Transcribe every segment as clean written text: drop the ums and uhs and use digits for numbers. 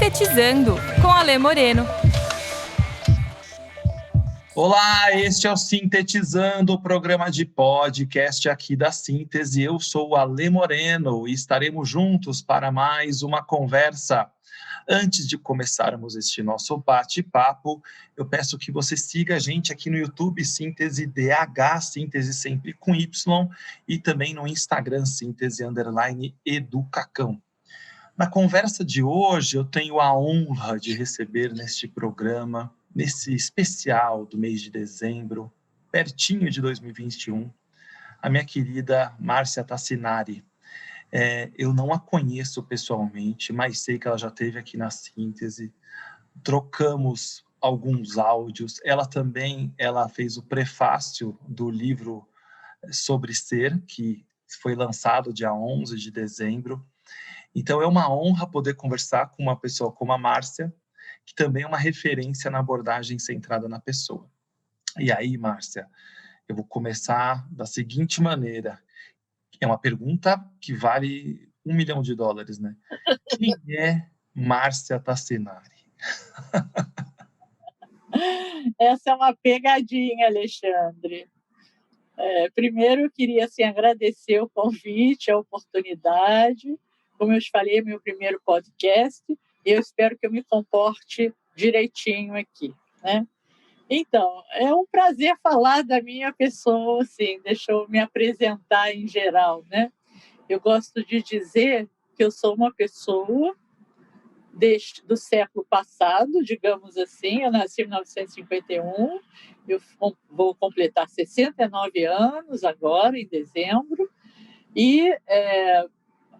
Sintetizando, com Alê Moreno. Olá, este é o Sintetizando, o programa de podcast aqui da Síntese. Eu sou o Alê Moreno e estaremos juntos para mais uma conversa. Antes de começarmos este nosso bate-papo, eu peço que você siga a gente aqui no YouTube, Síntese DH, Síntese sempre com Y, e também no Instagram, Síntese_Educacão. Na conversa de hoje, eu tenho a honra de receber neste programa, nesse especial do mês de dezembro, pertinho de 2021, a minha querida Márcia Tassinari. Eu não a conheço pessoalmente, mas sei que ela já esteve aqui na Síntese, trocamos alguns áudios. Ela fez o prefácio do livro Sobre Ser, que foi lançado dia 11 de dezembro. Então, é uma honra poder conversar com uma pessoa como a Márcia, que também é uma referência na abordagem centrada na pessoa. E aí, Márcia, eu vou começar da seguinte maneira. É uma pergunta que vale $1 milhão, né? Quem é Márcia Tassinari? Essa é uma pegadinha, Alexandre. Primeiro, eu queria agradecer o convite, a oportunidade. Como eu te falei, é meu primeiro podcast, e eu espero que eu me comporte direitinho aqui, né? Então, é um prazer falar da minha pessoa, assim, deixa eu me apresentar em geral, né? Eu gosto de dizer que eu sou uma pessoa do século passado, digamos assim. Eu nasci em 1951, eu vou completar 69 anos agora, em dezembro, e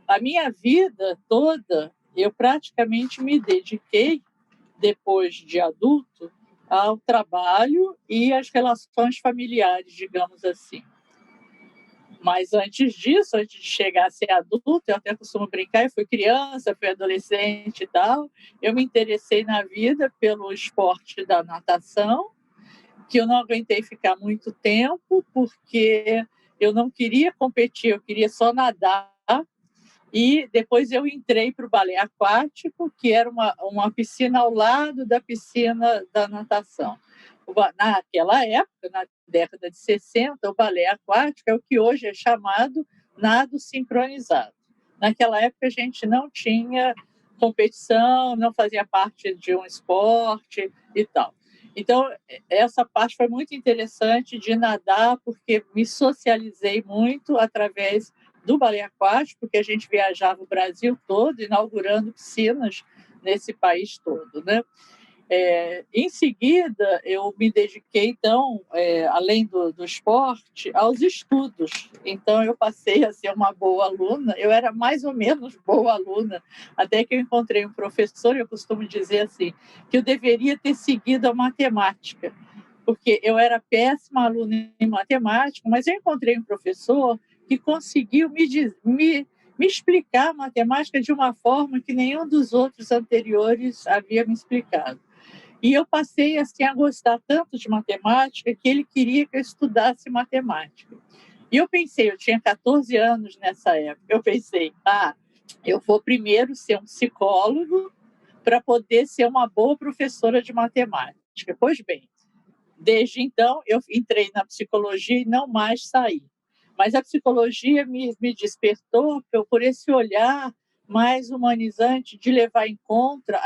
a minha vida toda, eu praticamente me dediquei, depois de adulto, ao trabalho e às relações familiares, digamos assim. Mas antes disso, antes de chegar a ser adulto, eu até costumo brincar, eu fui criança, fui adolescente e tal, eu me interessei na vida pelo esporte da natação, que eu não aguentei ficar muito tempo, porque eu não queria competir, eu queria só nadar. E depois eu entrei para o balé aquático, que era uma piscina ao lado da piscina da natação. Naquela época, na década de 60, o balé aquático é o que hoje é chamado nado sincronizado. Naquela época, a gente não tinha competição, não fazia parte de um esporte e tal. Então, essa parte foi muito interessante de nadar, porque me socializei muito através do balé aquático, porque a gente viajava o Brasil todo, inaugurando piscinas nesse país todo, né? Em seguida, eu me dediquei, então, além do esporte, aos estudos. Então, eu passei a ser uma boa aluna. Eu era mais ou menos boa aluna, até que eu encontrei um professor, eu costumo dizer assim, que eu deveria ter seguido a matemática, porque eu era péssima aluna em matemática, mas eu encontrei um professor que conseguiu me explicar a matemática de uma forma que nenhum dos outros anteriores havia me explicado. E eu passei assim, a gostar tanto de matemática que ele queria que eu estudasse matemática. E eu pensei, eu tinha 14 anos nessa época, eu pensei, eu vou primeiro ser um psicólogo para poder ser uma boa professora de matemática. Pois bem, desde então eu entrei na psicologia e não mais saí. Mas a psicologia me despertou por esse olhar mais humanizante de levar em conta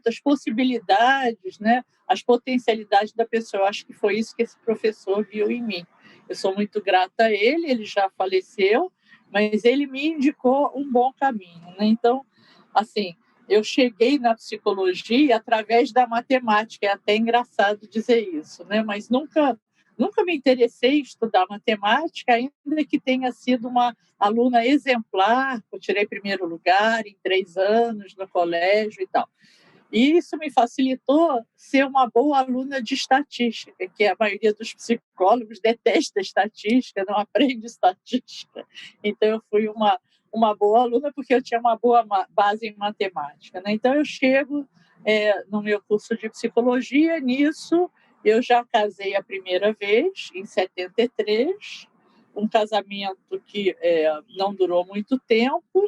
as possibilidades, né, as potencialidades da pessoa. Eu acho que foi isso que esse professor viu em mim. Eu sou muito grata a ele, ele já faleceu, mas ele me indicou um bom caminho, né? Então, assim, eu cheguei na psicologia através da matemática, é até engraçado dizer isso, né? Mas nunca me interessei em estudar matemática, ainda que tenha sido uma aluna exemplar. Eu tirei primeiro lugar em 3 anos no colégio e tal. E isso me facilitou ser uma boa aluna de estatística, que a maioria dos psicólogos detesta estatística, não aprende estatística. Então, eu fui uma boa aluna porque eu tinha uma boa base em matemática, né? Então, eu chego no meu curso de psicologia, nisso eu já casei a primeira vez, em 73, um casamento que não durou muito tempo.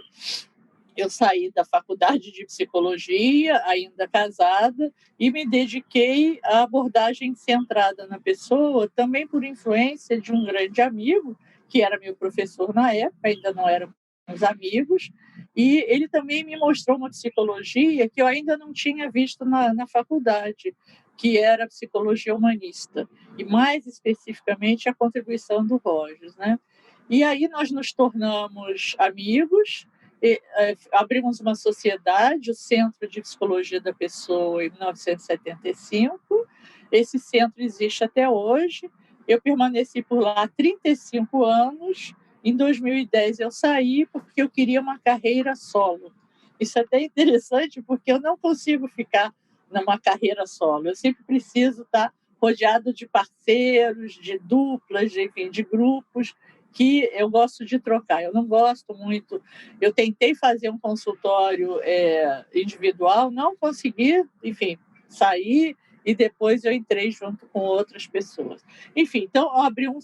eu saí da faculdade de psicologia, ainda casada, e me dediquei à abordagem centrada na pessoa, também por influência de um grande amigo, que era meu professor na época, ainda não éramos amigos, e ele também me mostrou uma psicologia que eu ainda não tinha visto na faculdade, que era a psicologia humanista, e mais especificamente a contribuição do Rogers, né? E aí nós nos tornamos amigos, abrimos uma sociedade, o Centro de Psicologia da Pessoa, em 1975. Esse centro existe até hoje. Eu permaneci por lá há 35 anos. Em 2010 eu saí porque eu queria uma carreira solo. Isso é até interessante, porque eu não consigo ficar numa carreira solo. Eu sempre preciso estar rodeado de parceiros, de duplas, enfim, de grupos, que eu gosto de trocar. Eu não gosto muito. Eu tentei fazer um consultório individual, não consegui, enfim, sair, e depois eu entrei junto com outras pessoas. Enfim, então eu abri um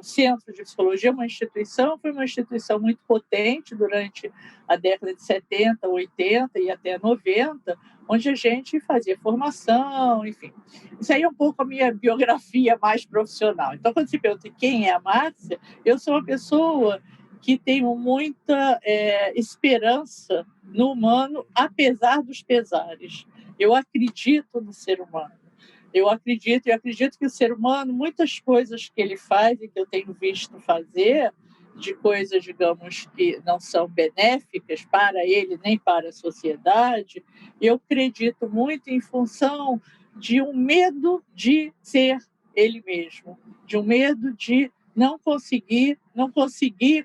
centro de psicologia, uma instituição, foi uma instituição muito potente durante a década de 70, 80 e até 90, onde a gente fazia formação, enfim. Isso aí é um pouco a minha biografia mais profissional. Então, quando se pergunta quem é a Márcia, eu sou uma pessoa que tenho muita esperança no humano, apesar dos pesares. Eu acredito no ser humano. Eu acredito que o ser humano, muitas coisas que ele faz e que eu tenho visto fazer, de coisas, digamos, que não são benéficas para ele nem para a sociedade, eu acredito muito em função de um medo de ser ele mesmo, de um medo de não conseguir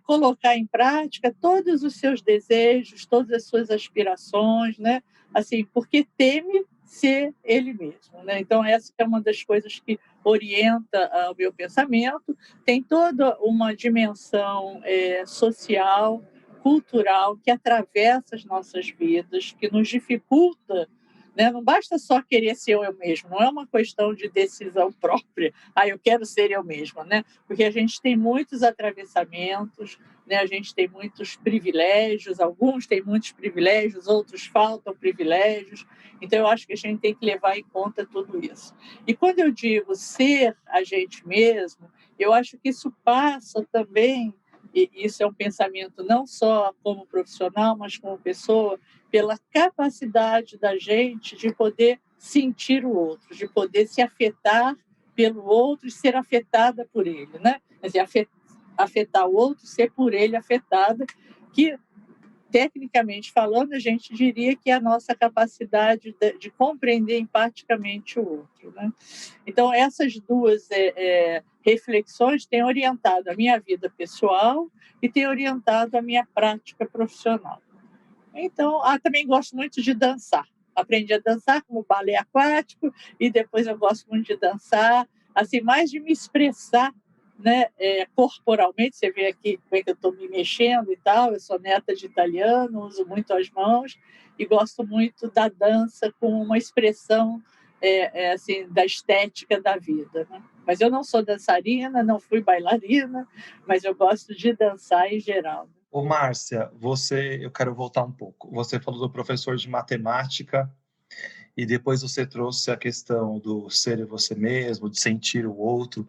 colocar em prática todos os seus desejos, todas as suas aspirações, né? Assim, porque teme ser ele mesmo, né? Então essa é uma das coisas que orienta o meu pensamento. Tem toda uma dimensão social, cultural, que atravessa as nossas vidas, que nos dificulta, né? Não basta só querer ser eu mesmo, não é uma questão de decisão própria. Eu quero ser eu mesma, né? Porque a gente tem muitos atravessamentos, né? A gente tem muitos privilégios, alguns têm muitos privilégios, outros faltam privilégios. Então, eu acho que a gente tem que levar em conta tudo isso. E quando eu digo ser a gente mesmo, eu acho que isso passa também, e isso é um pensamento não só como profissional, mas como pessoa, pela capacidade da gente de poder sentir o outro, de poder se afetar pelo outro e ser afetada por ele, né? Quer dizer, afetar o outro, ser por ele afetada, que, tecnicamente falando, a gente diria que é a nossa capacidade de compreender empaticamente o outro, né? Então, essas duas reflexões têm orientado a minha vida pessoal e têm orientado a minha prática profissional. Então, também gosto muito de dançar. Aprendi a dançar como balé aquático e depois eu gosto muito de dançar, assim, mais de me expressar, né, corporalmente. Você vê aqui como é que eu estou me mexendo e tal. Eu sou neta de italiano, uso muito as mãos e gosto muito da dança como uma expressão assim, da estética da vida, né? Mas eu não sou dançarina, não fui bailarina, mas eu gosto de dançar em geral. Ô, Márcia, eu quero voltar um pouco. Você falou do professor de matemática e depois você trouxe a questão do ser você mesmo, de sentir o outro,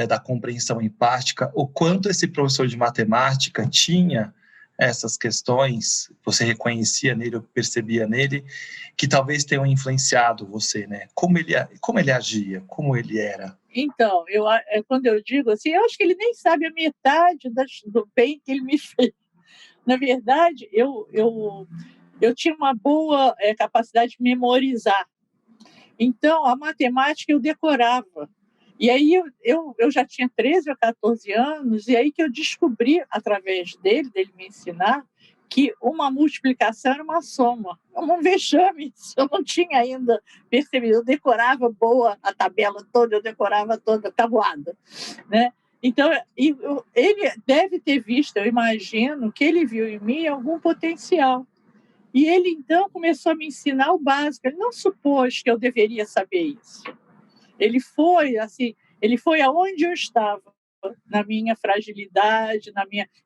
da compreensão empática. O quanto esse professor de matemática tinha essas questões, você reconhecia nele, ou percebia nele, que talvez tenham influenciado você, né? Como ele agia, como ele era? Então, quando eu digo assim, eu acho que ele nem sabe a metade do bem que ele me fez. Na verdade, eu tinha uma boa capacidade de memorizar. Então, a matemática eu decorava. E aí eu já tinha 13 ou 14 anos, e aí que eu descobri, através dele me ensinar, que uma multiplicação era uma soma. É um vexame, isso eu não tinha ainda percebido. Eu decorava boa a tabela toda, eu decorava toda a tabuada, né? Então, ele deve ter visto, eu imagino, que ele viu em mim algum potencial. E ele, então, começou a me ensinar o básico. Ele não supôs que eu deveria saber isso. Ele foi aonde eu estava. na minha fragilidade,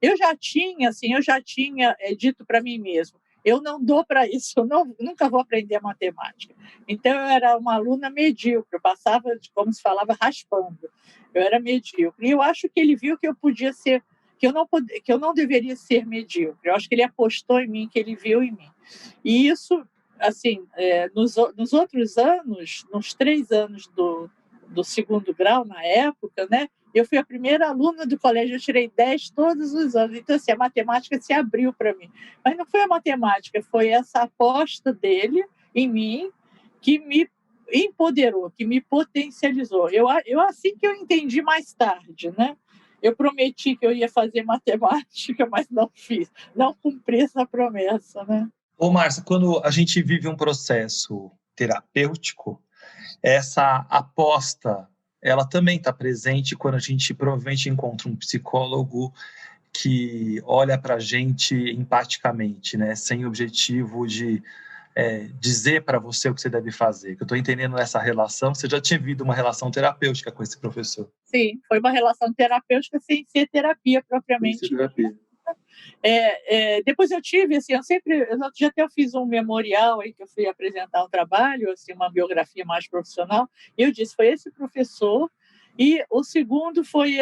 Eu já tinha dito para mim mesmo, eu não dou para isso, nunca vou aprender matemática. Então, eu era uma aluna medíocre, eu passava, como se falava, raspando. Eu era medíocre. E eu acho que ele viu que eu podia ser, que eu não deveria ser medíocre. Eu acho que ele apostou em mim, que ele viu em mim. E isso, assim, nos outros anos, nos 3 anos do segundo grau, na época, né? Eu fui a primeira aluna do colégio, eu tirei 10 todos os anos. Então, assim, a matemática se abriu para mim. Mas não foi a matemática, foi essa aposta dele em mim que me empoderou, que me potencializou. Eu assim que eu entendi mais tarde, né? Eu prometi que eu ia fazer matemática, mas não fiz. Não cumpri essa promessa, né? Ô, Márcia, quando a gente vive um processo terapêutico, essa aposta, ela também está presente quando a gente provavelmente encontra um psicólogo que olha para a gente empaticamente, né? Sem objetivo de dizer para você o que você deve fazer. Que eu estou entendendo essa relação. Você já tinha vivido uma relação terapêutica com esse professor? Sim, foi uma relação terapêutica sem ser terapia propriamente. Sem ser terapia. Depois eu tive, assim, eu fiz um memorial aí que eu fui apresentar um trabalho, assim, uma biografia mais profissional, e eu disse, foi esse professor, e o segundo foi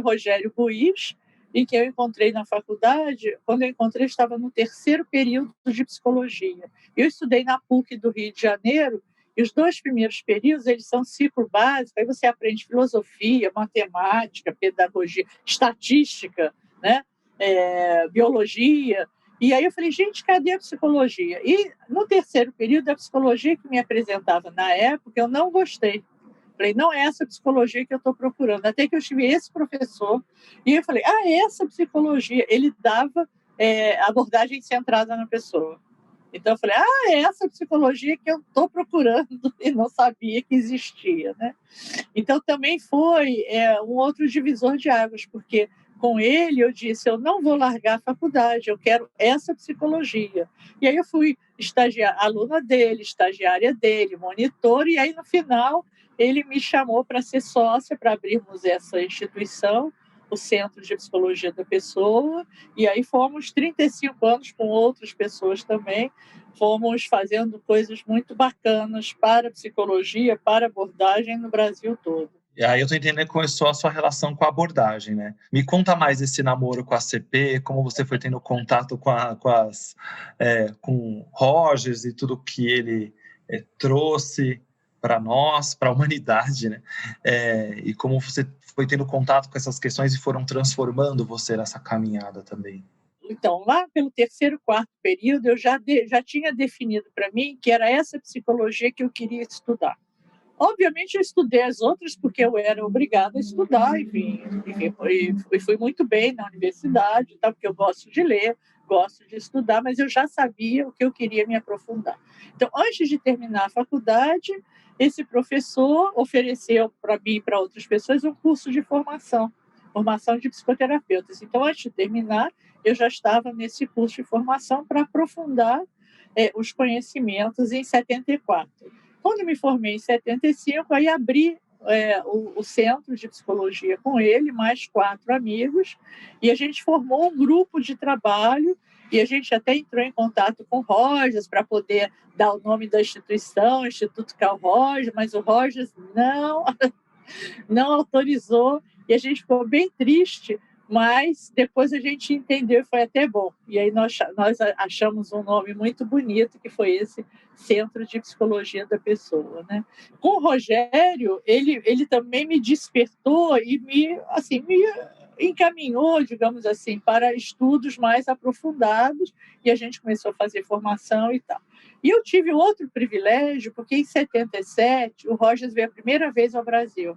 Rogério Ruiz, em que eu encontrei na faculdade. Quando eu encontrei, eu estava no 3º período de psicologia. Eu estudei na PUC do Rio de Janeiro, e os 2 primeiros períodos, eles são ciclo básico, aí você aprende filosofia, matemática, pedagogia, estatística, né? Biologia. E aí eu falei, gente, cadê a psicologia? E no 3º período, a psicologia que me apresentava na época, eu não gostei. Falei, não é essa psicologia que eu estou procurando. Até que eu tive esse professor, e eu falei, essa psicologia. Ele dava abordagem centrada na pessoa. Então eu falei, é essa psicologia que eu estou procurando e não sabia que existia, né? Então também foi um outro divisor de águas, porque com ele eu disse, eu não vou largar a faculdade, eu quero essa psicologia. E aí eu fui aluna dele, estagiária dele, monitor, e aí no final ele me chamou para ser sócia, para abrirmos essa instituição, o Centro de Psicologia da Pessoa, e aí fomos 35 anos com outras pessoas também, fomos fazendo coisas muito bacanas para a psicologia, para a abordagem no Brasil todo. E aí eu estou entendendo que começou a sua relação com a abordagem, né? Me conta mais esse namoro com a CP, como você foi tendo contato com Rogers e tudo que ele trouxe para nós, para a humanidade, né? E como você foi tendo contato com essas questões e foram transformando você nessa caminhada também. Então, lá pelo 3º, 4º período, eu já tinha definido para mim que era essa psicologia que eu queria estudar. Obviamente, eu estudei as outras porque eu era obrigada a estudar, enfim fui muito bem na universidade, tá? Porque eu gosto de ler, gosto de estudar, mas eu já sabia o que eu queria me aprofundar. Então, antes de terminar a faculdade, esse professor ofereceu para mim e para outras pessoas um curso de formação de psicoterapeutas. Então, antes de terminar, eu já estava nesse curso de formação para aprofundar os conhecimentos em 74. Quando me formei em 75, aí abri o Centro de Psicologia com ele, mais 4 amigos, e a gente formou um grupo de trabalho, e a gente até entrou em contato com o Rogers para poder dar o nome da instituição, Instituto Carl Rogers, mas o Rogers não autorizou, e a gente ficou bem triste, mas depois a gente entendeu e foi até bom. E aí nós achamos um nome muito bonito, que foi esse Centro de Psicologia da Pessoa, né? Com o Rogério, ele também me despertou e me encaminhou, digamos assim, para estudos mais aprofundados, e a gente começou a fazer formação e tal. E eu tive outro privilégio, porque em 77 o Rogers veio a primeira vez ao Brasil.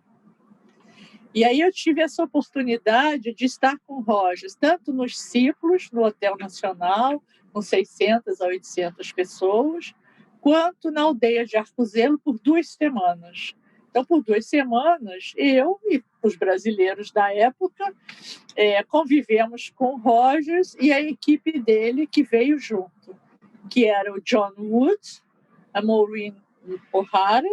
E aí eu tive essa oportunidade de estar com o Rogers, tanto nos ciclos, no Hotel Nacional, com 600 a 800 pessoas, quanto na aldeia de Arcozelo por 2 semanas. Então, por 2 semanas, eu e os brasileiros da época convivemos com o Rogers e a equipe dele que veio junto, que era o John Wood, a Maureen O'Hara,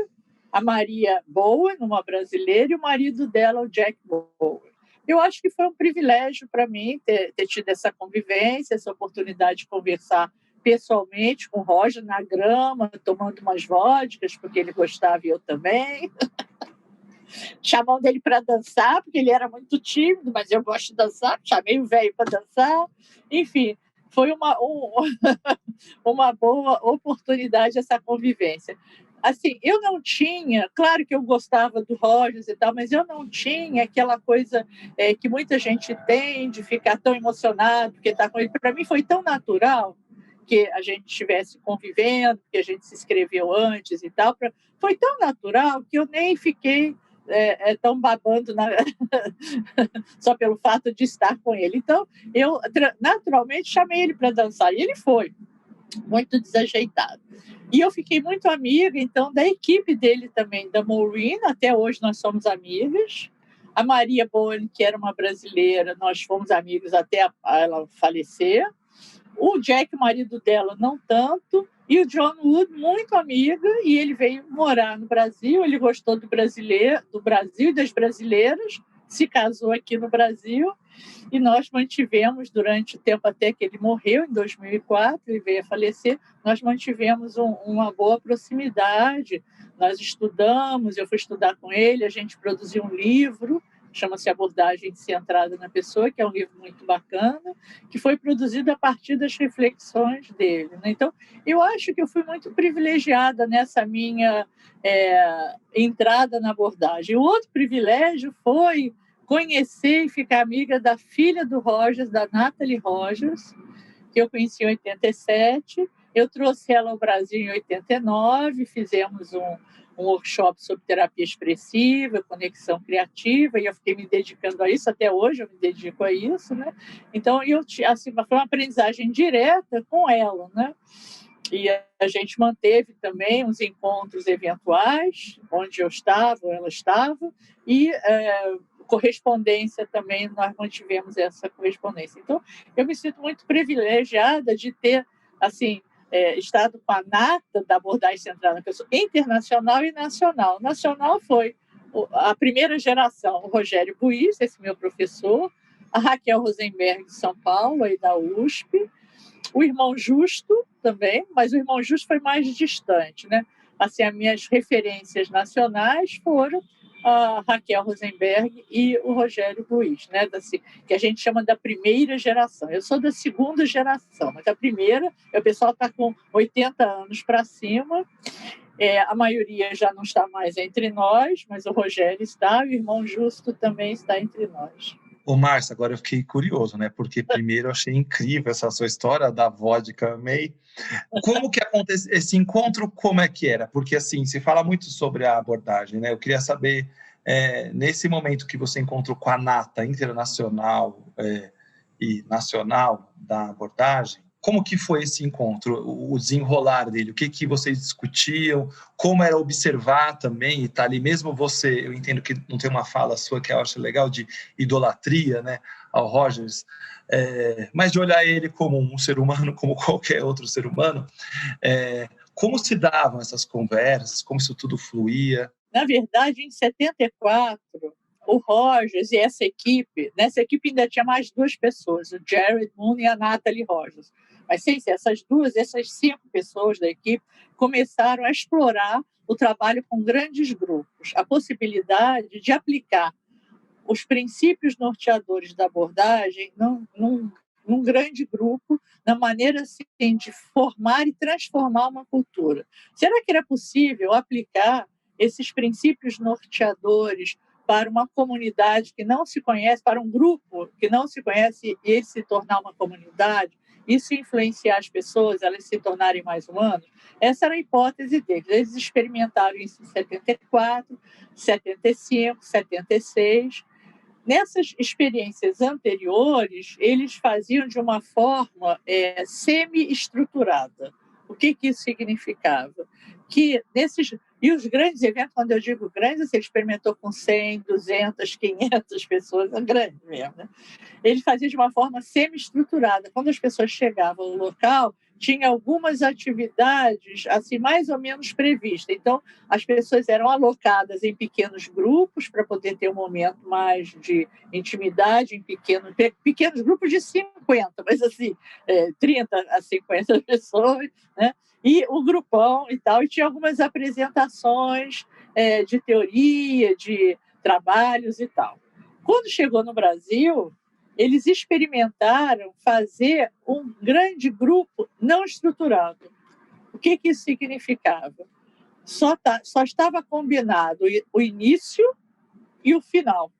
a Maria Bowen, uma brasileira, e o marido dela, o Jack Bowen. eu acho que foi um privilégio para mim ter tido essa convivência, essa oportunidade de conversar pessoalmente com o Roger na grama, tomando umas vodkas, porque ele gostava e eu também, chamando ele para dançar, porque ele era muito tímido, mas eu gosto de dançar, chamei o velho para dançar, enfim, foi uma boa oportunidade essa convivência. Assim, eu não tinha, claro que eu gostava do Rogers e tal, mas eu não tinha aquela coisa que muita gente tem de ficar tão emocionado porque está com ele. Para mim foi tão natural que a gente estivesse convivendo, que a gente se inscreveu antes e tal. Foi tão natural que eu nem fiquei tão babando só pelo fato de estar com ele. Então, eu naturalmente chamei ele para dançar e ele foi muito desajeitado. E eu fiquei muito amiga, então, da equipe dele também, da Maureen, até hoje nós somos amigas. A Maria Boni, que era uma brasileira, nós fomos amigos até ela falecer. O Jack, o marido dela, não tanto. E o John Wood, muito amiga, e ele veio morar no Brasil, ele gostou do Brasil e das brasileiras, se casou aqui no Brasil, e nós mantivemos durante o tempo até que ele morreu, em 2004, ele veio a falecer, nós mantivemos uma boa proximidade, nós estudamos, eu fui estudar com ele, a gente produziu um livro, chama-se Abordagem Centrada na Pessoa, que é um livro muito bacana, que foi produzido a partir das reflexões dele, né? Então, eu acho que eu fui muito privilegiada nessa minha entrada na abordagem. O outro privilégio foi conhecer e ficar amiga da filha do Rogers, da Natalie Rogers, que eu conheci em 87. Eu trouxe ela ao Brasil em 89, fizemos um workshop sobre terapia expressiva, conexão criativa, e eu fiquei me dedicando a isso, até hoje eu me dedico a isso, né? Então, assim, foi uma aprendizagem direta com ela, né? E a gente manteve também uns encontros eventuais, onde eu estava, ou ela estava, e correspondência também, nós mantivemos essa correspondência. Então, eu me sinto muito privilegiada de ter, assim, estado com a nata da abordagem centrada na pessoa, internacional e nacional. Nacional foi a primeira geração, o Rogério Buiz, esse meu professor, a Raquel Rosenberg, de São Paulo, aí da USP, o Irmão Justo também, mas o Irmão Justo foi mais distante, né? Assim, as minhas referências nacionais foram a Raquel Rosenberg e o Rogério Buiz, né? Que a gente chama da primeira geração. Eu sou da segunda geração, mas a primeira, o pessoal está com 80 anos para cima, a maioria já não está mais entre nós, mas o Rogério está, e o Irmão Justo também está entre nós. Ô, Márcia, agora eu fiquei curioso, né? Porque primeiro eu achei incrível essa sua história da vodka, amei. Como que acontece esse encontro, como é que era? Porque, assim, se fala muito sobre a abordagem, né? Eu queria saber, nesse momento que você encontrou com a nata internacional e nacional da abordagem, como que foi esse encontro, o desenrolar dele? O que vocês discutiam? Como era observar também, e tá ali mesmo você, eu entendo que não tem uma fala sua que eu acho legal, de idolatria, né, ao Rogers, mas de olhar ele como um ser humano, como qualquer outro ser humano, como se davam essas conversas, como isso tudo fluía? Na verdade, em 74, o Rogers e essa equipe, nessa equipe ainda tinha mais duas pessoas, o Jared Moon e a Natalie Rogers. Mas sim, essas 5 pessoas da equipe começaram a explorar o trabalho com grandes grupos, a possibilidade de aplicar os princípios norteadores da abordagem num grande grupo, na maneira assim, de formar e transformar uma cultura. Será que era possível aplicar esses princípios norteadores para uma comunidade que não se conhece, para um grupo que não se conhece, e ele se tornar uma comunidade, isso influenciar as pessoas, elas se tornarem mais humanas? Essa era a hipótese deles. Eles experimentaram isso em 74, 75, 76. Nessas experiências anteriores, eles faziam de uma forma semi-estruturada. O que isso significava? E os grandes eventos, quando eu digo grandes, ele experimentou com 100, 200, 500 pessoas, é grande mesmo, né? Ele fazia de uma forma semi-estruturada. Quando as pessoas chegavam no local, tinha algumas atividades assim mais ou menos previstas. Então, as pessoas eram alocadas em pequenos grupos para poder ter um momento mais de intimidade em pequenos grupos de 50, mas assim, 30 a 50 pessoas, né? E o grupão e tal, e tinha algumas apresentações de teoria, de trabalhos e tal. Quando chegou no Brasil, eles experimentaram fazer um grande grupo não estruturado. O que isso significava? Só estava combinado o início e o final.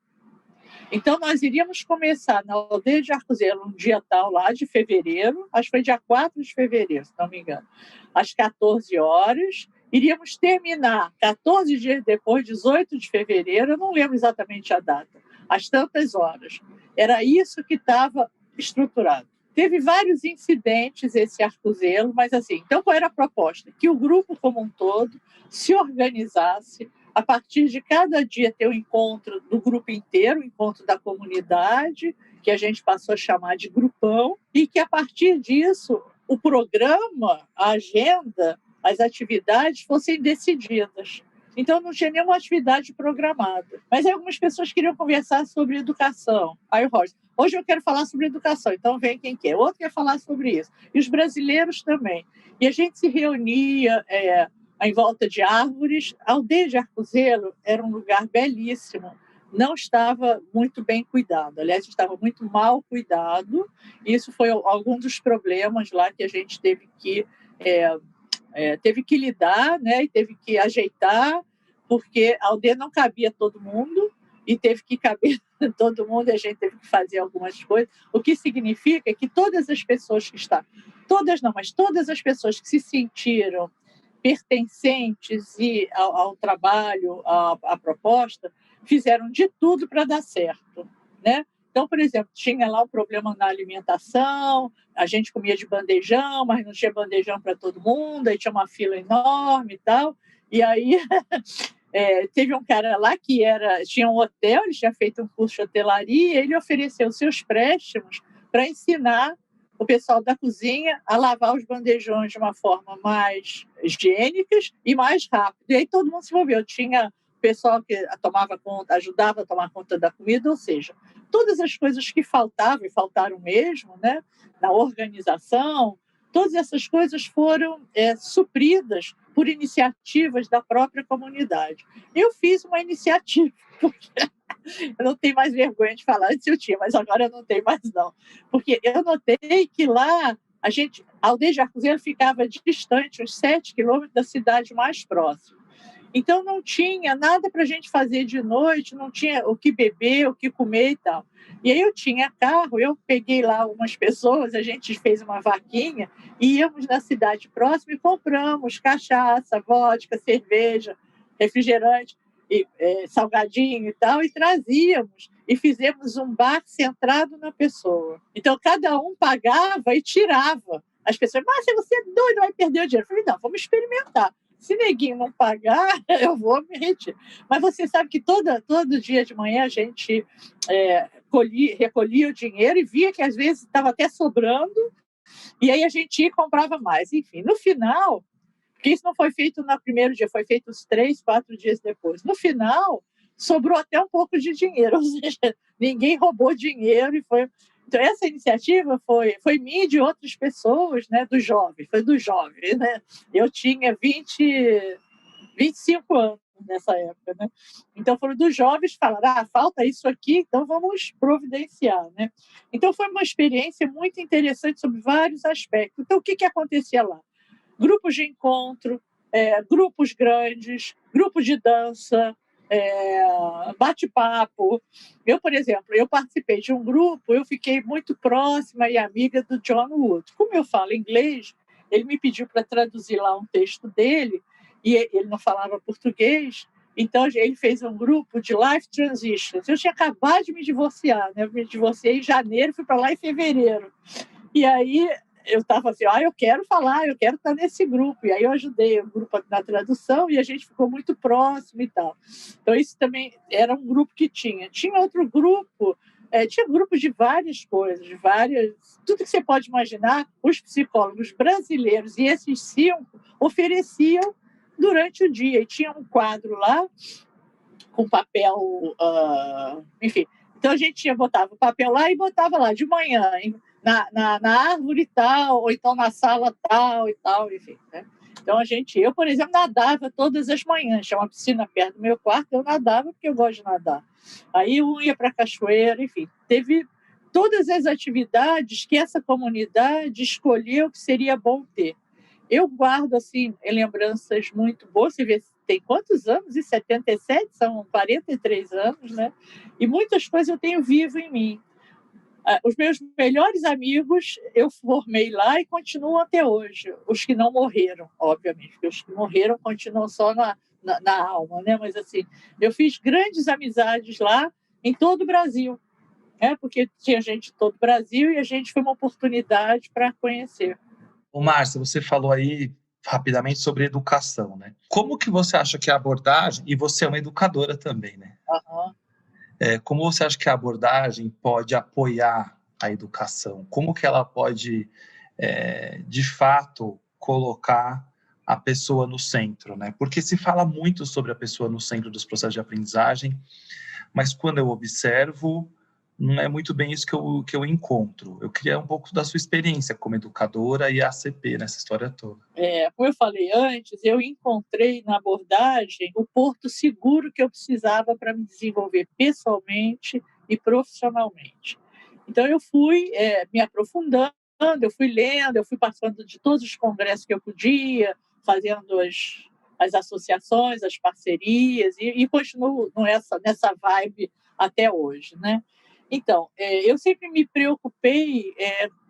Então, nós iríamos começar na aldeia de Arcozelo um dia tal, lá de fevereiro, acho que foi dia 4 de fevereiro, se não me engano, às 14 horas. Iríamos terminar 14 dias depois, 18 de fevereiro, eu não lembro exatamente a data, às tantas horas. Era isso que estava estruturado. Teve vários incidentes esse Arcozelo, mas assim, então qual era a proposta? Que o grupo como um todo se organizasse, a partir de cada dia ter o encontro do grupo inteiro, o encontro da comunidade, que a gente passou a chamar de grupão, e que a partir disso o programa, a agenda, as atividades fossem decididas. Então, não tinha nenhuma atividade programada. Mas aí algumas pessoas queriam conversar sobre educação. Aí o Roger, hoje eu quero falar sobre educação, então vem quem quer. Outro quer falar sobre isso. E os brasileiros também. E a gente se reunia em volta de árvores. A aldeia de Arcozelo era um lugar belíssimo. Não estava muito bem cuidado. Aliás, estava muito mal cuidado. Isso foi algum dos problemas lá que a gente teve que lidar, né, e teve que ajeitar, porque a aldeia não cabia todo mundo, e teve que caber todo mundo, e a gente teve que fazer algumas coisas, o que significa que todas as pessoas que estão, todas não, mas todas as pessoas que se sentiram pertencentes ao trabalho, à proposta, fizeram de tudo para dar certo, né? Então, por exemplo, tinha lá um problema na alimentação, a gente comia de bandejão, mas não tinha bandejão para todo mundo, aí tinha uma fila enorme e tal. E aí teve um cara lá que tinha um hotel, ele tinha feito um curso de hotelaria, e ele ofereceu seus préstimos para ensinar o pessoal da cozinha a lavar os bandejões de uma forma mais higiênica e mais rápida. E aí todo mundo se envolveu. Tinha pessoal que tomava conta, ajudava a tomar conta da comida, ou seja, todas as coisas que faltavam, e faltaram mesmo, né, na organização, todas essas coisas foram supridas por iniciativas da própria comunidade. Eu fiz uma iniciativa, porque eu não tenho mais vergonha de falar, antes eu tinha, mas agora eu não tenho mais não, porque eu notei que lá a aldeia de Arcozelo ficava distante, uns 7 quilômetros da cidade mais próxima. Então, não tinha nada para a gente fazer de noite, não tinha o que beber, o que comer e tal. E aí eu tinha carro, eu peguei lá algumas pessoas, a gente fez uma vaquinha, e íamos na cidade próxima e compramos cachaça, vodka, cerveja, refrigerante, salgadinho e tal, e trazíamos. E fizemos um bar centrado na pessoa. Então, cada um pagava e tirava. As pessoas, mas se você é doido, vai perder o dinheiro. Eu falei, não, vamos experimentar. Se neguinho não pagar, eu vou me retirar. Mas você sabe que todo dia de manhã a gente recolhia o dinheiro e via que às vezes estava até sobrando, e aí a gente ia e comprava mais. Enfim, no final, porque isso não foi feito no primeiro dia, foi feito uns 3, 4 dias depois. No final, sobrou até um pouco de dinheiro, ou seja, ninguém roubou dinheiro e foi... Então, essa iniciativa foi minha e de outras pessoas, né, foi do jovem, né? Eu tinha 25 anos nessa época, né? Então, foram dos jovens que falaram, falta isso aqui, então vamos providenciar, né? Então, foi uma experiência muito interessante sobre vários aspectos. Então, o que acontecia lá? Grupos de encontro, grupos grandes, grupos de dança, bate-papo. Eu, por exemplo, eu participei de um grupo, eu fiquei muito próxima e amiga do John Wood. Como eu falo inglês, ele me pediu para traduzir lá um texto dele, e ele não falava português, então ele fez um grupo de life transitions. Eu tinha acabado de me divorciar, né? Eu me divorciei em janeiro, fui para lá em fevereiro. E aí eu estava assim, eu quero falar, eu quero estar nesse grupo. E aí eu ajudei o grupo na tradução e a gente ficou muito próximo e tal. Então, isso também era um grupo que tinha. Tinha outro grupo Tinha grupos de várias coisas, tudo que você pode imaginar, os psicólogos brasileiros, e esses 5 ofereciam durante o dia. E tinha um quadro lá com papel, enfim. Então a gente botava o papel lá e botava lá de manhã, na árvore tal, ou então na sala tal e tal, enfim, né? Então eu, por exemplo, nadava todas as manhãs. Tinha uma piscina perto do meu quarto, eu nadava porque eu gosto de nadar. Aí eu ia para a cachoeira, enfim. Teve todas as atividades que essa comunidade escolheu que seria bom ter. Eu guardo, assim, lembranças muito boas. Você vê, tem quantos anos? E 77, são 43 anos, né? E muitas coisas eu tenho vivo em mim. Os meus melhores amigos eu formei lá e continuam até hoje. Os que não morreram, obviamente, porque os que morreram continuam só na alma, né? Mas, assim, eu fiz grandes amizades lá em todo o Brasil, né? Porque tinha gente de todo o Brasil e a gente foi uma oportunidade para conhecer. Ô, Márcia, você falou aí rapidamente sobre educação, né? Como que você acha que a abordagem, e você é uma educadora também, né? Uhum. Como você acha que a abordagem pode apoiar a educação? Como que ela pode, de fato, colocar a pessoa no centro, né? Porque se fala muito sobre a pessoa no centro dos processos de aprendizagem, mas quando eu observo, não é muito bem isso que eu encontro. Eu queria um pouco da sua experiência como educadora e ACP nessa história toda. Como eu falei antes, eu encontrei na abordagem o porto seguro que eu precisava para me desenvolver pessoalmente e profissionalmente. Então, eu fui me aprofundando, eu fui lendo, eu fui participando de todos os congressos que eu podia, fazendo as associações, as parcerias, e continuo nessa vibe até hoje, né? Então, eu sempre me preocupei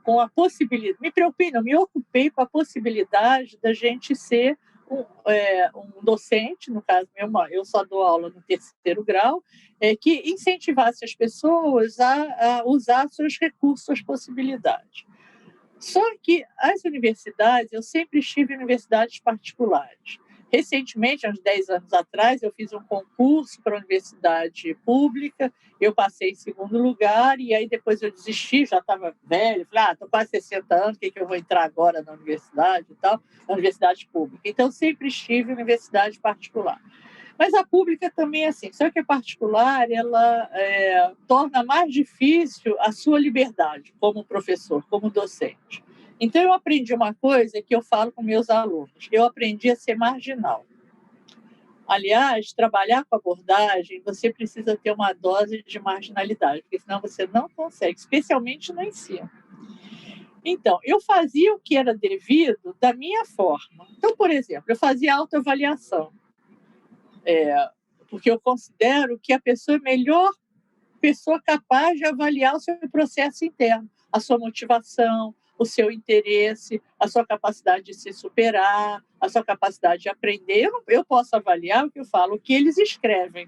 com a possibilidade, me ocupei com a possibilidade da gente ser um docente, no caso meu, eu só dou aula no 3º grau, que incentivasse as pessoas a usar seus recursos, suas possibilidades. Só que as universidades, eu sempre estive em universidades particulares. Recentemente, há uns 10 anos atrás, eu fiz um concurso para a universidade pública, eu passei em 2º lugar, e aí depois eu desisti, já estava velho, falei, estou quase 60 anos, o que eu vou entrar agora na universidade e tal, na universidade pública. Então, sempre estive em universidade particular. Mas a pública também é assim, só que a particular, ela torna mais difícil a sua liberdade como professor, como docente. Então, eu aprendi uma coisa que eu falo com meus alunos, eu aprendi a ser marginal. Aliás, trabalhar com abordagem, você precisa ter uma dose de marginalidade, porque senão você não consegue, especialmente no ensino. Então, eu fazia o que era devido da minha forma. Então, por exemplo, eu fazia autoavaliação. Porque eu considero que a pessoa é a melhor pessoa capaz de avaliar o seu processo interno, a sua motivação, o seu interesse, a sua capacidade de se superar, a sua capacidade de aprender. Eu posso avaliar o que eu falo, o que eles escrevem.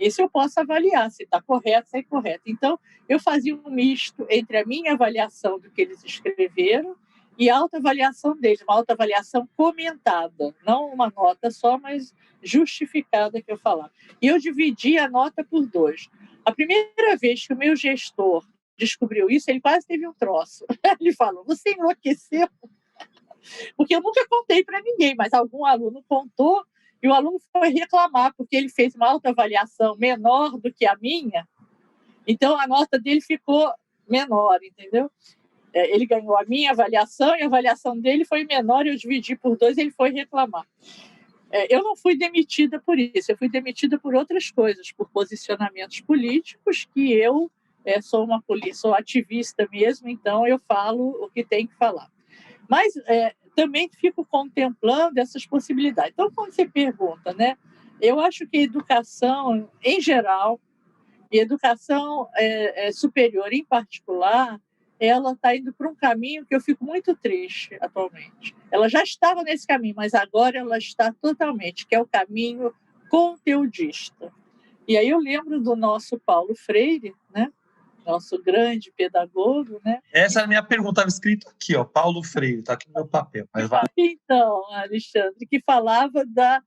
Isso eu posso avaliar, se está correto, se é incorreto. Então, eu fazia um misto entre a minha avaliação do que eles escreveram e a autoavaliação deles, uma autoavaliação comentada, não uma nota só, mas justificada que eu falava. E eu dividi a nota por 2. A primeira vez que o meu gestor descobriu isso, ele quase teve um troço. Ele falou, você enlouqueceu? Porque eu nunca contei para ninguém, mas algum aluno contou, e o aluno foi reclamar, porque ele fez uma autoavaliação menor do que a minha, então a nota dele ficou menor, entendeu? Ele ganhou a minha avaliação, e a avaliação dele foi menor, eu dividi por 2, ele foi reclamar. Eu não fui demitida por isso, eu fui demitida por outras coisas, por posicionamentos políticos, que eu sou ativista mesmo, então eu falo o que tem que falar. Mas também fico contemplando essas possibilidades. Então, quando você pergunta, né, eu acho que a educação, em geral, e educação superior em particular, ela está indo para um caminho que eu fico muito triste atualmente. Ela já estava nesse caminho, mas agora ela está totalmente, que é o caminho conteudista. E aí eu lembro do nosso Paulo Freire, né? Nosso grande pedagogo, né? Essa era a minha pergunta, estava escrito aqui, ó, Paulo Freire, está aqui no meu papel. Mas vai. Então, Alexandre, que falava da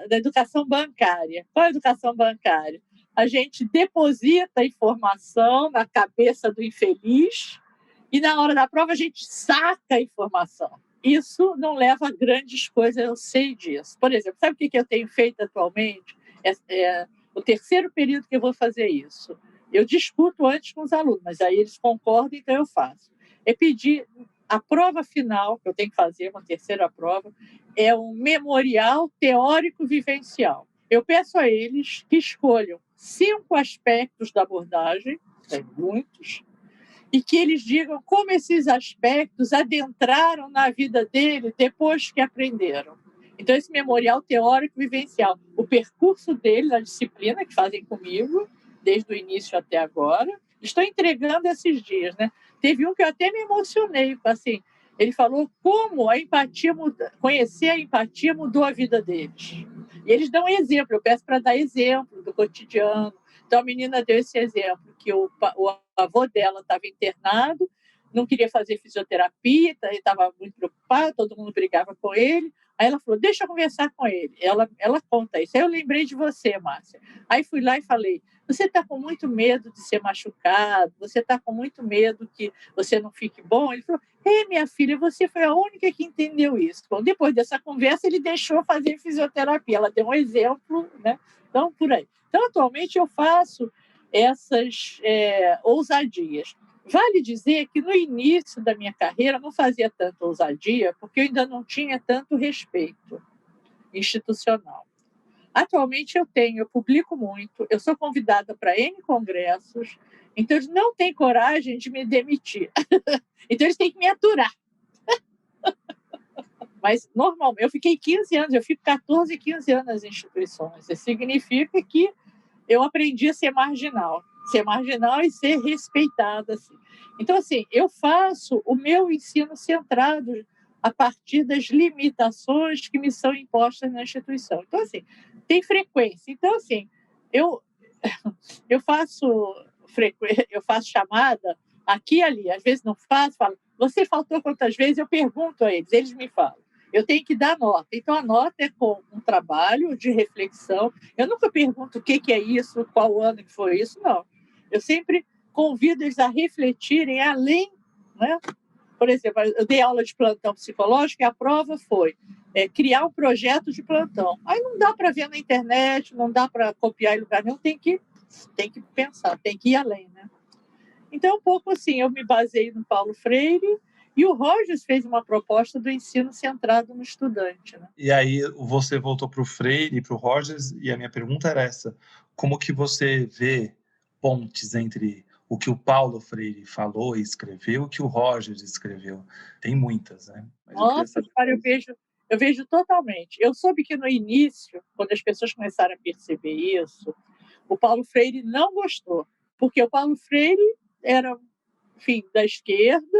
educação bancária. Qual é a educação bancária? a gente deposita a informação na cabeça do infeliz e na hora da prova a gente saca a informação. Isso não leva a grandes coisas, eu sei disso. Por exemplo, sabe o que eu tenho feito atualmente? É o terceiro período que eu vou fazer isso. Eu discuto antes com os alunos, mas aí eles concordam, então eu faço. É pedir a prova final, que eu tenho que fazer, uma terceira prova, é um memorial teórico vivencial. Eu peço a eles que escolham 5 aspectos da abordagem, tem muitos, e que eles digam como esses aspectos adentraram na vida dele depois que aprenderam. Então, esse memorial teórico vivencial, o percurso dele na disciplina que fazem comigo, desde o início até agora, estou entregando esses dias, né? Teve um que eu até me emocionei, assim, ele falou como a empatia conhecer a empatia mudou a vida deles. E eles dão exemplo, eu peço para dar exemplo do cotidiano. Então, a menina deu esse exemplo, que o avô dela estava internado, não queria fazer fisioterapia, ele estava muito preocupado, todo mundo brigava com ele. Aí ela falou, deixa eu conversar com ele. Ela conta isso. Aí eu lembrei de você, Márcia. Aí fui lá e falei, você está com muito medo de ser machucado, você está com muito medo que você não fique bom? Ele falou, minha filha, você foi a única que entendeu isso. Bom, depois dessa conversa, ele deixou fazer fisioterapia. Ela deu um exemplo, né? Então, por aí. Então, atualmente, eu faço essas ousadias. Vale dizer que no início da minha carreira eu não fazia tanta ousadia, porque eu ainda não tinha tanto respeito institucional. Atualmente eu publico muito, eu sou convidada para N congressos, então eles não têm coragem de me demitir. Então eles têm que me aturar. Mas, normalmente, eu fiquei 15 anos, eu fico 14, 15 anos nas instituições. Isso significa que eu aprendi a ser marginal e ser respeitada. Assim. Então, assim, eu faço o meu ensino centrado a partir das limitações que me são impostas na instituição. Então, assim, tem frequência. Então, assim, eu faço chamada aqui e ali. Às vezes não faço, falo, você faltou quantas vezes? Eu pergunto a eles me falam. Eu tenho que dar nota. Então, a nota é com um trabalho de reflexão. Eu nunca pergunto o que é isso, qual ano que foi isso, não. Eu sempre convido eles a refletirem além, né? Por exemplo, eu dei aula de plantão psicológico e a prova foi criar um projeto de plantão. Aí não dá para ver na internet, não dá para copiar em lugar nenhum, tem que pensar, tem que ir além, né? Então, um pouco assim, eu me baseei no Paulo Freire e o Rogers fez uma proposta do ensino centrado no estudante. Né? E aí você voltou para o Freire e para o Rogers, e a minha pergunta era essa, como que você vê pontes entre o que o Paulo Freire falou e escreveu e o que o Rogers escreveu? Tem muitas, né? Mas nossa, cara, eu vejo totalmente. Eu soube que no início, quando as pessoas começaram a perceber isso, o Paulo Freire não gostou, porque o Paulo Freire era, enfim, da esquerda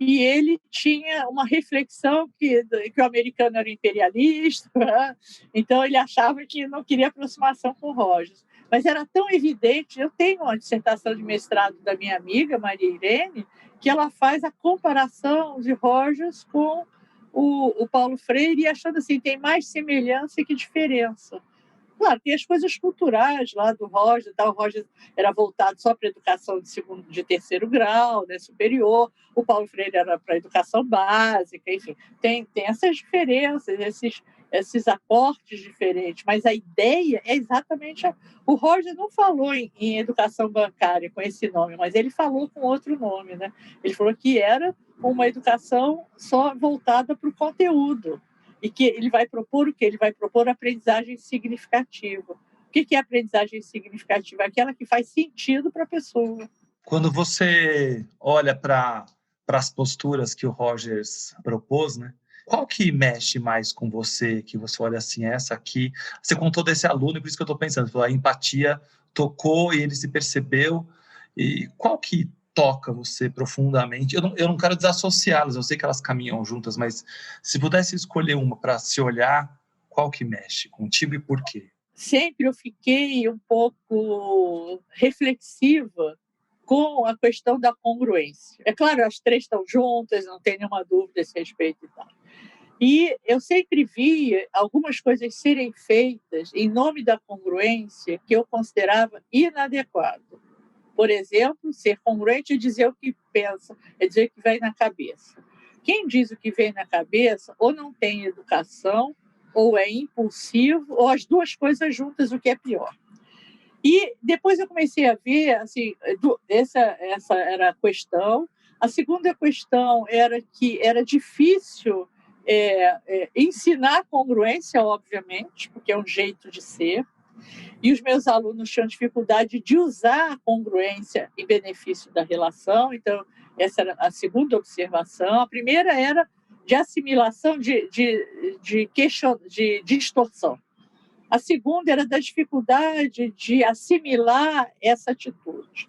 e ele tinha uma reflexão que o americano era imperialista, né? Então ele achava que não queria aproximação com o Rogers. Mas era tão evidente, eu tenho uma dissertação de mestrado da minha amiga, Maria Irene, que ela faz a comparação de Rogers com o Paulo Freire e achando assim, tem mais semelhança que diferença. Claro, tem as coisas culturais lá do Rogers, tá? O Rogers era voltado só para a educação de terceiro grau, né, superior, o Paulo Freire era para a educação básica, enfim, tem essas diferenças, esses aportes diferentes, mas a ideia é exatamente o Rogers não falou em educação bancária com esse nome, mas ele falou com outro nome, né? Ele falou que era uma educação só voltada para o conteúdo, e que ele vai propor o quê? Ele vai propor aprendizagem significativa. O que é aprendizagem significativa? Aquela que faz sentido para a pessoa. Quando você olha para as posturas que o Rogers propôs, né? Qual que mexe mais com você, que você olha assim, essa aqui... Você contou desse aluno, e por isso que eu estou pensando, a empatia tocou e ele se percebeu. E qual que toca você profundamente? Eu não quero desassociá-las, eu sei que elas caminham juntas, mas se pudesse escolher uma para se olhar, qual que mexe contigo e por quê? Sempre eu fiquei um pouco reflexiva com a questão da congruência. É claro, as três estão juntas, não tem nenhuma dúvida a esse respeito e tal. E eu sempre vi algumas coisas serem feitas em nome da congruência que eu considerava inadequado. Por exemplo, ser congruente é dizer o que pensa, é dizer o que vem na cabeça. Quem diz o que vem na cabeça ou não tem educação, ou é impulsivo, ou as duas coisas juntas, o que é pior. E depois eu comecei a ver, assim, essa era a questão. A segunda questão era que era difícil ensinar congruência, obviamente, porque é um jeito de ser. E os meus alunos tinham dificuldade de usar a congruência em benefício da relação. Então, essa era a segunda observação. A primeira era de assimilação, de distorção. A segunda era da dificuldade de assimilar essa atitude.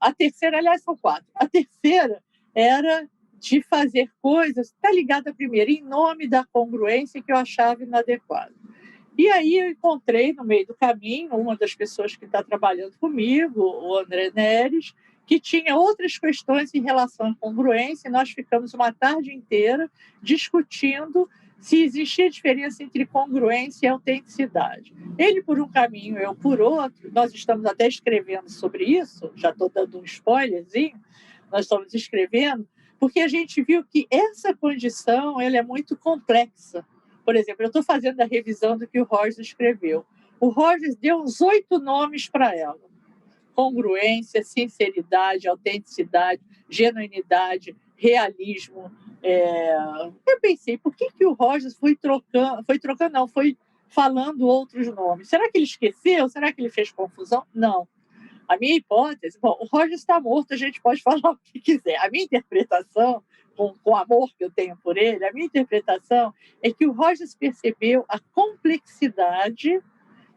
A terceira, aliás, são 4. A terceira era de fazer coisas, está ligada à primeira, em nome da congruência, que eu achava inadequado. E aí eu encontrei no meio do caminho uma das pessoas que está trabalhando comigo, o André Neres, que tinha outras questões em relação à congruência, e nós ficamos uma tarde inteira discutindo se existia diferença entre congruência e autenticidade. Ele por um caminho, eu por outro. Nós estamos até escrevendo sobre isso, já estou dando um spoilerzinho, nós estamos escrevendo, porque a gente viu que essa condição ela é muito complexa. Por exemplo, eu estou fazendo a revisão do que o Rogers escreveu. O Rogers deu uns 8 nomes para ela: congruência, sinceridade, autenticidade, genuinidade, realismo. Eu pensei, por que o Rogers foi falando outros nomes? Será que ele esqueceu? Será que ele fez confusão? Não. A minha hipótese, bom, o Rogers está morto, a gente pode falar o que quiser. A minha interpretação, com o amor que eu tenho por ele, a minha interpretação é que o Rogers percebeu a complexidade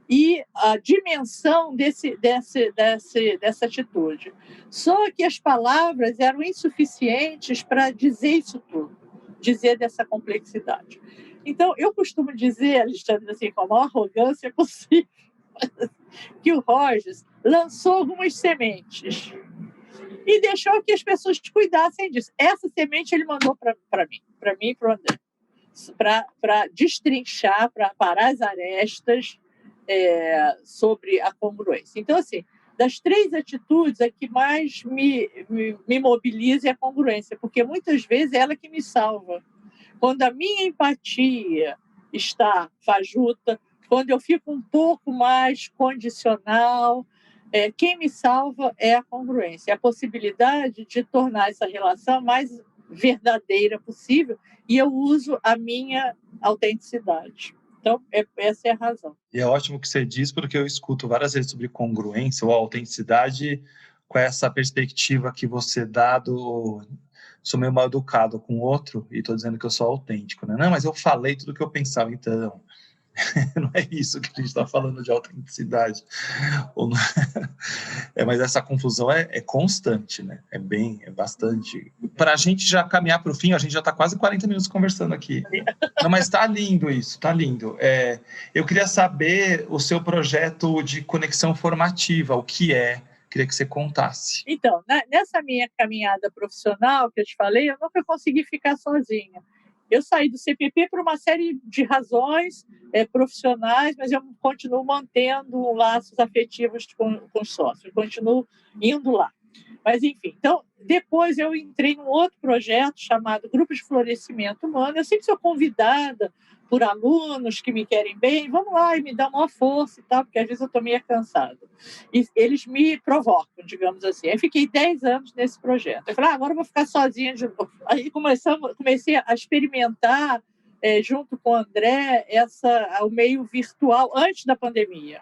e a dimensão dessa atitude. Só que as palavras eram insuficientes para dizer isso tudo, dizer dessa complexidade. Então, eu costumo dizer, Alexandre, assim, com a maior arrogância possível, que o Rogers lançou algumas sementes e deixou que as pessoas cuidassem disso. Essa semente ele mandou para mim e para o André, para destrinchar, para parar as arestas sobre a congruência. Então, assim, das 3 atitudes, a que mais me mobiliza é a congruência, porque muitas vezes é ela que me salva. Quando a minha empatia está fajuta, quando eu fico um pouco mais condicional, quem me salva é a congruência, a possibilidade de tornar essa relação mais verdadeira possível, e eu uso a minha autenticidade. Então, essa é a razão. E é ótimo que você diz, porque eu escuto várias vezes sobre congruência ou autenticidade com essa perspectiva que você dá do sou meio mal educado com o outro e estou dizendo que eu sou autêntico, né? Não, mas eu falei tudo o que eu pensava, então. Não é isso que a gente está falando de autenticidade. Mas essa confusão é constante, né? É bastante. Para a gente já caminhar para o fim, a gente já está quase 40 minutos conversando aqui. Não, mas está lindo isso, está lindo. Eu queria saber o seu projeto de conexão formativa, o que é? Queria que você contasse. Então, nessa minha caminhada profissional que eu te falei, eu nunca consegui ficar sozinha. Eu saí do CPP por uma série de razões profissionais, mas eu continuo mantendo laços afetivos com os sócios, continuo indo lá. Mas, enfim, então, depois eu entrei num outro projeto chamado Grupo de Florescimento Humano. Eu sempre sou convidada por alunos que me querem bem, vamos lá e me dão uma força e tal, porque às vezes eu estou meio cansada. E eles me provocam, digamos assim. Aí fiquei 10 anos nesse projeto. Eu falei, agora eu vou ficar sozinha de novo. Aí comecei a experimentar, junto com o André, o meio virtual antes da pandemia.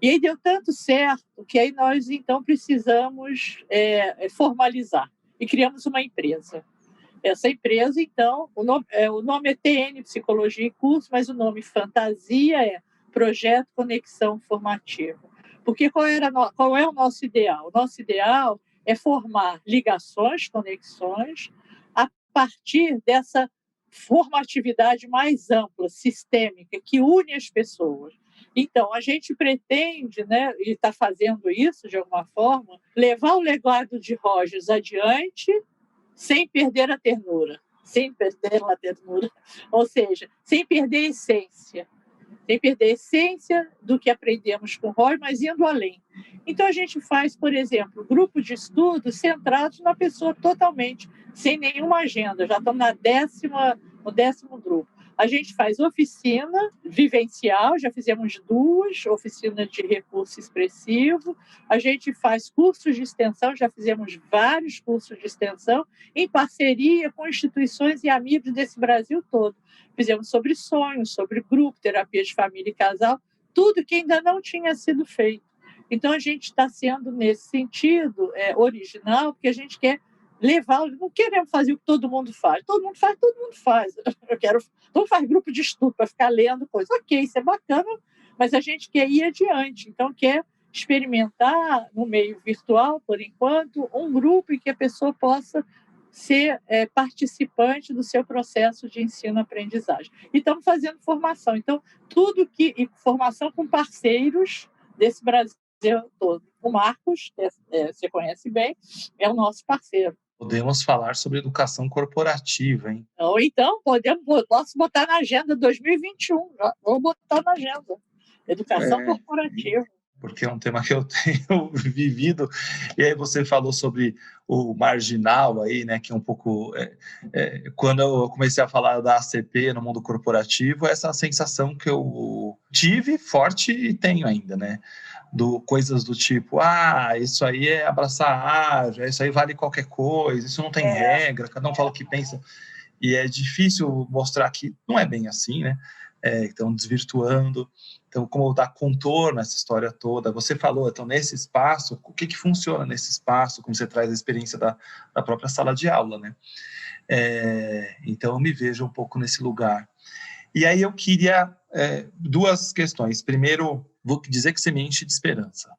E aí deu tanto certo que aí nós, então, precisamos formalizar. E criamos uma empresa. Essa empresa, então, o nome é TN Psicologia e Curso, mas o nome fantasia é Projeto Conexão Formativa. Porque qual é o nosso ideal? O nosso ideal é formar ligações, conexões, a partir dessa formatividade mais ampla, sistêmica, que une as pessoas. Então, a gente pretende, né, e está fazendo isso de alguma forma, levar o legado de Rogers adiante sem perder a ternura. sem perder lá dentro, ou seja, sem perder a essência. Sem perder a essência do que aprendemos com o Roy, mas indo além. Então, a gente faz, por exemplo, grupos de estudo centrados na pessoa totalmente, sem nenhuma agenda. Já estamos no 10º grupo. A gente faz oficina vivencial, já fizemos 2 oficinas de recurso expressivo. A gente faz cursos de extensão, já fizemos vários cursos de extensão, em parceria com instituições e amigos desse Brasil todo. Fizemos sobre sonhos, sobre grupo, terapia de família e casal, tudo que ainda não tinha sido feito. Então, a gente está sendo, nesse sentido, original, porque a gente quer levar, não queremos fazer o que todo mundo faz. Todo mundo faz. Todo mundo faz grupo de estudo para ficar lendo coisas. Ok, isso é bacana, mas a gente quer ir adiante. Então, quer experimentar no meio virtual, por enquanto, um grupo em que a pessoa possa ser participante do seu processo de ensino-aprendizagem. E estamos fazendo formação. Então, formação com parceiros desse Brasil todo. O Marcos, você conhece bem, é o nosso parceiro. Podemos falar sobre educação corporativa, hein? Ou então, posso botar na agenda 2021, já vou botar na agenda. Educação corporativa. Porque é um tema que eu tenho vivido, e aí você falou sobre o marginal aí, né, que é um pouco, quando eu comecei a falar da ACP no mundo corporativo, essa sensação que eu tive forte e tenho ainda, né, coisas do tipo, isso aí é abraçar isso aí vale qualquer coisa, isso não tem regra, cada um fala o que pensa, e é difícil mostrar que não é bem assim, né, estão desvirtuando. Então, como dar contorno a essa história toda? Você falou, então, nesse espaço, o que funciona nesse espaço, como você traz a experiência da própria sala de aula, né? Então, eu me vejo um pouco nesse lugar. E aí eu queria 2 questões. Primeiro, vou dizer que você me enche de esperança.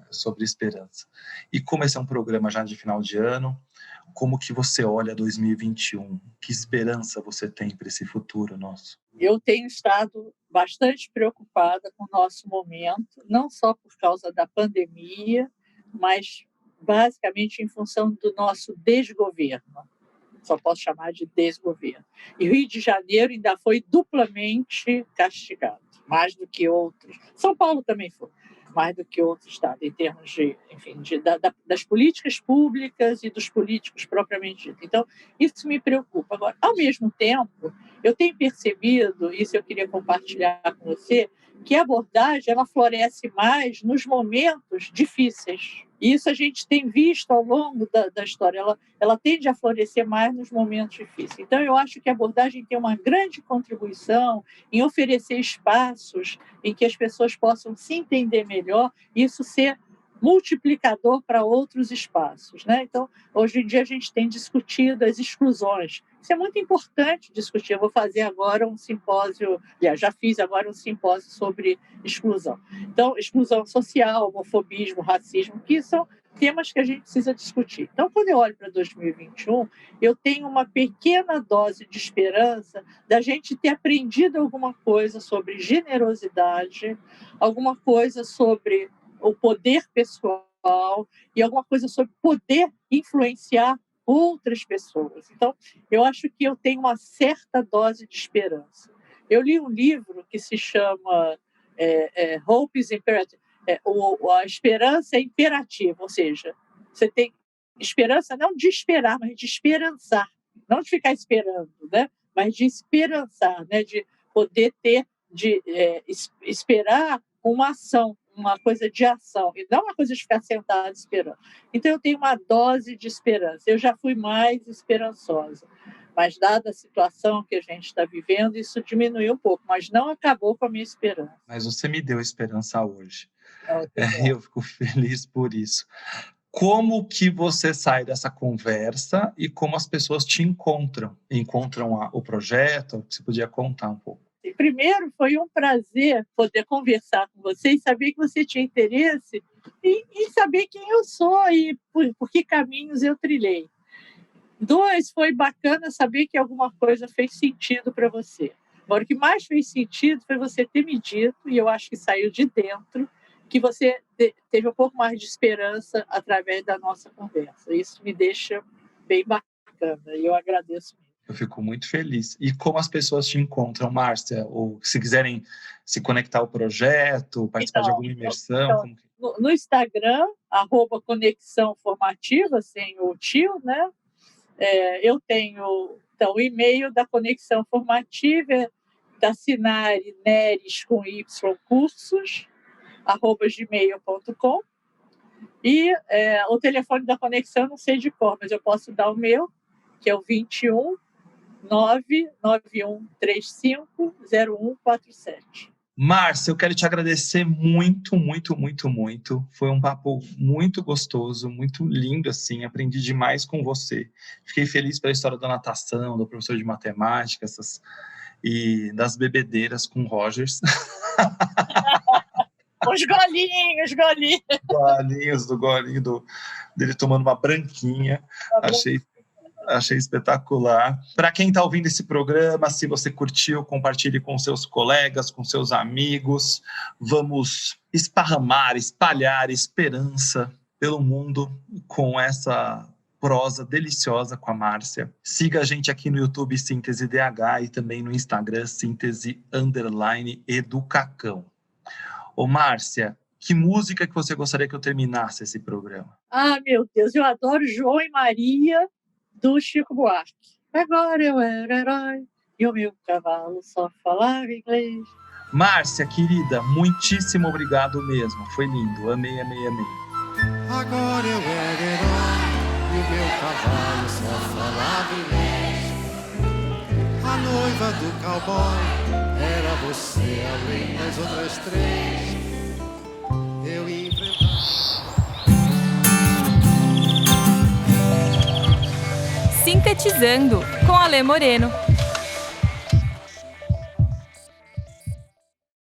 Sobre esperança. E como esse é um programa já de final de ano, como que você olha 2021? Que esperança você tem para esse futuro nosso? Eu tenho estado bastante preocupada com o nosso momento, não só por causa da pandemia, mas basicamente em função do nosso desgoverno. Só posso chamar de desgoverno. E o Rio de Janeiro ainda foi duplamente castigado, mais do que outros. São Paulo também foi, mais do que outros estados, em termos de, enfim, das políticas públicas e dos políticos propriamente dito. Então, isso me preocupa. Agora, ao mesmo tempo, eu tenho percebido, isso eu queria compartilhar com você, que a abordagem ela floresce mais nos momentos difíceis. Isso a gente tem visto ao longo da história. Ela tende a florescer mais nos momentos difíceis. Então, eu acho que a abordagem tem uma grande contribuição em oferecer espaços em que as pessoas possam se entender melhor e isso ser multiplicador para outros espaços, né? Então, hoje em dia a gente tem discutido as exclusões. Isso é muito importante discutir. Eu vou fazer agora um simpósio, já fiz agora um simpósio sobre exclusão. Então, exclusão social, homofobismo, racismo, que são temas que a gente precisa discutir. Então, quando eu olho para 2021, eu tenho uma pequena dose de esperança da gente ter aprendido alguma coisa sobre generosidade, alguma coisa sobre o poder pessoal e alguma coisa sobre poder influenciar outras pessoas. Então, eu acho que eu tenho uma certa dose de esperança. Eu li um livro que se chama Hope is Imperative. A esperança é imperativa, ou seja, você tem esperança não de esperar, mas de esperançar. Não de ficar esperando, né? Mas de esperançar, né? De poder esperar uma ação, uma coisa de ação, e não uma coisa de ficar sentado esperando. Então, eu tenho uma dose de esperança. Eu já fui mais esperançosa, mas dada a situação que a gente está vivendo, isso diminuiu um pouco, mas não acabou com a minha esperança. Mas você me deu esperança hoje. Eu fico feliz por isso. Como que você sai dessa conversa e como as pessoas te encontram? Encontram o projeto? Você podia contar um pouco? Primeiro, foi um prazer poder conversar com você e saber que você tinha interesse em saber quem eu sou e por que caminhos eu trilhei. 2, foi bacana saber que alguma coisa fez sentido para você. Agora, o que mais fez sentido foi você ter me dito, e eu acho que saiu de dentro, que você teve um pouco mais de esperança através da nossa conversa. Isso me deixa bem bacana. bacana, e eu agradeço muito. Eu fico muito feliz. E como as pessoas te encontram, Márcia? Ou se quiserem se conectar ao projeto, participar de alguma imersão? Como que... No Instagram, @Conexão Formativa, sem o tio, né? Eu tenho o e-mail da Conexão Formativa, da Sinari Neres com Y cursos, @gmail.com. E o telefone da Conexão, não sei de cor, mas eu posso dar o meu, que é o 21 99135 0147. Márcia, eu quero te agradecer muito, muito, muito, muito. Foi um papo muito gostoso, muito lindo, assim. Aprendi demais com você. Fiquei feliz pela história da natação, do professor de matemática, e das bebedeiras com o Rogers. Os golinhos. Golinho dele tomando uma branquinha. Achei espetacular. Para quem está ouvindo esse programa, se você curtiu, compartilhe com seus colegas, com seus amigos. Vamos espalhar esperança pelo mundo com essa prosa deliciosa com a Márcia. Siga a gente aqui no YouTube Síntese DH e também no Instagram Síntese_Educacão. Ô Márcia, que música que você gostaria que eu terminasse esse programa? Ah, meu Deus, eu adoro João e Maria, do Chico Buarque. Agora eu era herói e o meu cavalo só falava inglês. Márcia, querida, muitíssimo obrigado mesmo. Foi lindo. Amei. Agora eu era herói e o meu cavalo só falava inglês. A noiva do cowboy era você, além das outras três. Eu ia enfrentar. Sintetizando com Alê Moreno.